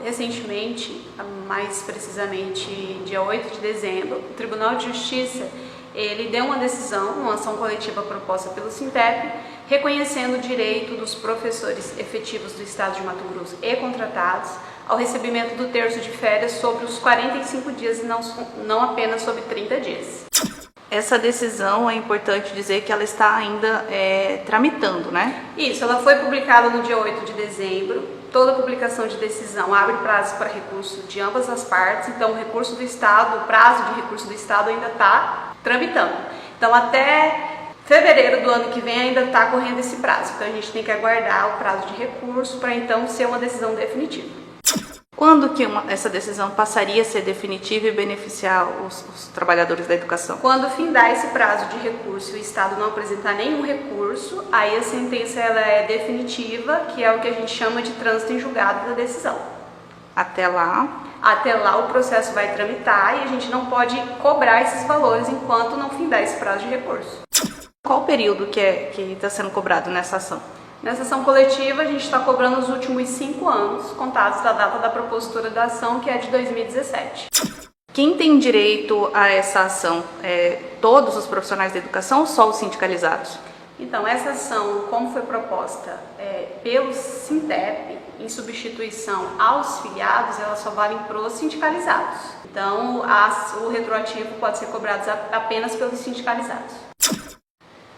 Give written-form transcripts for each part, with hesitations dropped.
Recentemente, mais precisamente dia 8 de dezembro, o Tribunal de Justiça ele deu uma decisão, uma ação coletiva proposta pelo Sintep, reconhecendo o direito dos professores efetivos do Estado de Mato Grosso e contratados ao recebimento do terço de férias sobre os 45 dias e não apenas sobre 30 dias. Essa decisão, é importante dizer que ela está ainda tramitando, né? Isso, ela foi publicada no dia 8 de dezembro. Toda publicação de decisão abre prazo para recurso de ambas as partes, então o recurso do Estado, o prazo de recurso do Estado ainda está tramitando. Então até fevereiro do ano que vem ainda está correndo esse prazo, então a gente tem que aguardar o prazo de recurso para então ser uma decisão definitiva. Quando que essa decisão passaria a ser definitiva e beneficiar os trabalhadores da educação? Quando findar esse prazo de recurso e o Estado não apresentar nenhum recurso, aí a sentença ela é definitiva, que é o que a gente chama de trânsito em julgado da decisão. Até lá? Até lá o processo vai tramitar e a gente não pode cobrar esses valores enquanto não findar esse prazo de recurso. Qual o período que está sendo cobrado nessa ação? Nessa ação coletiva, a gente está cobrando os últimos 5 anos, contados da data da propositura da ação, que é de 2017. Quem tem direito a essa ação? Todos os profissionais da educação ou só os sindicalizados? Então, essa ação, como foi proposta pelo Sintep, em substituição aos filiados, ela só vale para os sindicalizados. Então, o retroativo pode ser cobrado apenas pelos sindicalizados.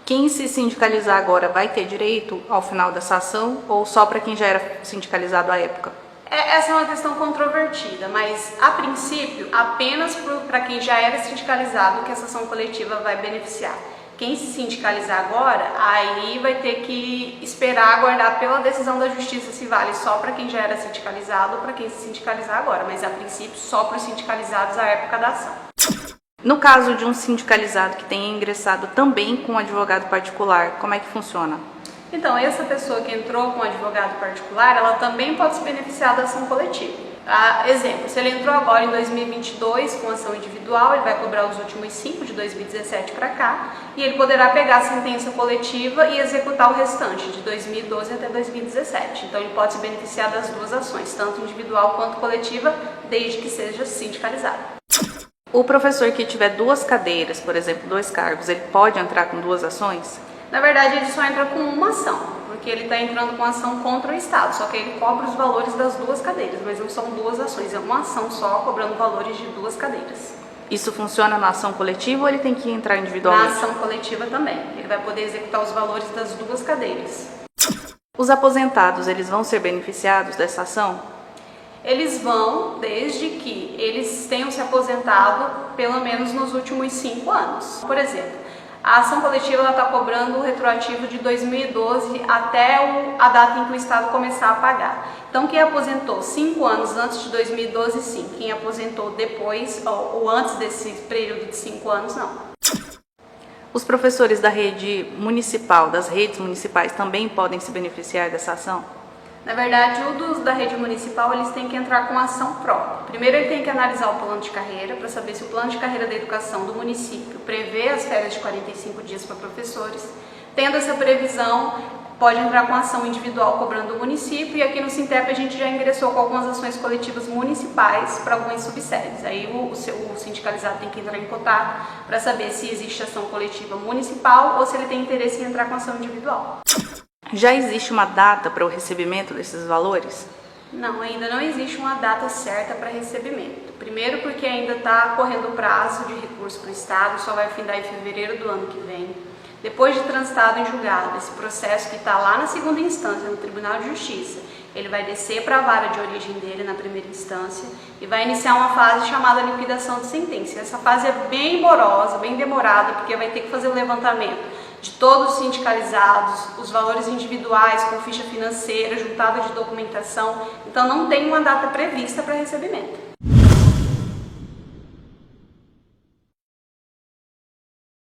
Quem se sindicalizar agora vai ter direito ao final dessa ação ou só para quem já era sindicalizado à época? Essa é uma questão controvertida, mas a princípio apenas para quem já era sindicalizado que essa ação coletiva vai beneficiar. Quem se sindicalizar agora, aí vai ter que esperar aguardar pela decisão da justiça se vale só para quem já era sindicalizado ou para quem se sindicalizar agora, mas a princípio só para os sindicalizados à época da ação. No caso de um sindicalizado que tenha ingressado também com um advogado particular, como é que funciona? Então, essa pessoa que entrou com um advogado particular, ela também pode se beneficiar da ação coletiva. Exemplo, se ele entrou agora em 2022 com ação individual, ele vai cobrar os últimos 5 de 2017 para cá e ele poderá pegar a sentença coletiva e executar o restante de 2012 até 2017. Então, ele pode se beneficiar das duas ações, tanto individual quanto coletiva, desde que seja sindicalizado. O professor que tiver 2 cadeiras, por exemplo, 2 cargos, ele pode entrar com 2 ações? Na verdade, ele só entra com uma ação, porque ele está entrando com ação contra o Estado, só que ele cobra os valores das 2 cadeiras, mas não são 2 ações, é uma ação só cobrando valores de 2 cadeiras. Isso funciona na ação coletiva ou ele tem que entrar individualmente? Na ação coletiva também, ele vai poder executar os valores das 2 cadeiras. Os aposentados, eles vão ser beneficiados dessa ação? Eles vão, desde que eles tenham se aposentado pelo menos nos últimos 5 anos. Por exemplo, a ação coletiva está cobrando o retroativo de 2012 até a data em que o Estado começar a pagar. Então, quem aposentou 5 anos antes de 2012, sim. Quem aposentou depois ou antes desse período de 5 anos, não. Os professores da rede municipal, das redes municipais, também podem se beneficiar dessa ação? Na verdade, o dos da rede municipal, eles têm que entrar com ação própria. Primeiro, ele tem que analisar o plano de carreira para saber se o plano de carreira da educação do município prevê as férias de 45 dias para professores. Tendo essa previsão, pode entrar com ação individual cobrando o município e aqui no Sintep a gente já ingressou com algumas ações coletivas municipais para algumas subséries. Aí o sindicalizado tem que entrar em contato para saber se existe ação coletiva municipal ou se ele tem interesse em entrar com ação individual. Já existe uma data para o recebimento desses valores? Não, ainda não existe uma data certa para recebimento. Primeiro porque ainda está correndo o prazo de recurso para o Estado, só vai findar em fevereiro do ano que vem. Depois de transitado em julgado, esse processo que está lá na segunda instância, no Tribunal de Justiça, ele vai descer para a vara de origem dele na primeira instância e vai iniciar uma fase chamada liquidação de sentença. Essa fase é bem morosa, bem demorada, porque vai ter que fazer o levantamento de todos os sindicalizados, os valores individuais com ficha financeira, juntada de documentação. Então não tem uma data prevista para recebimento.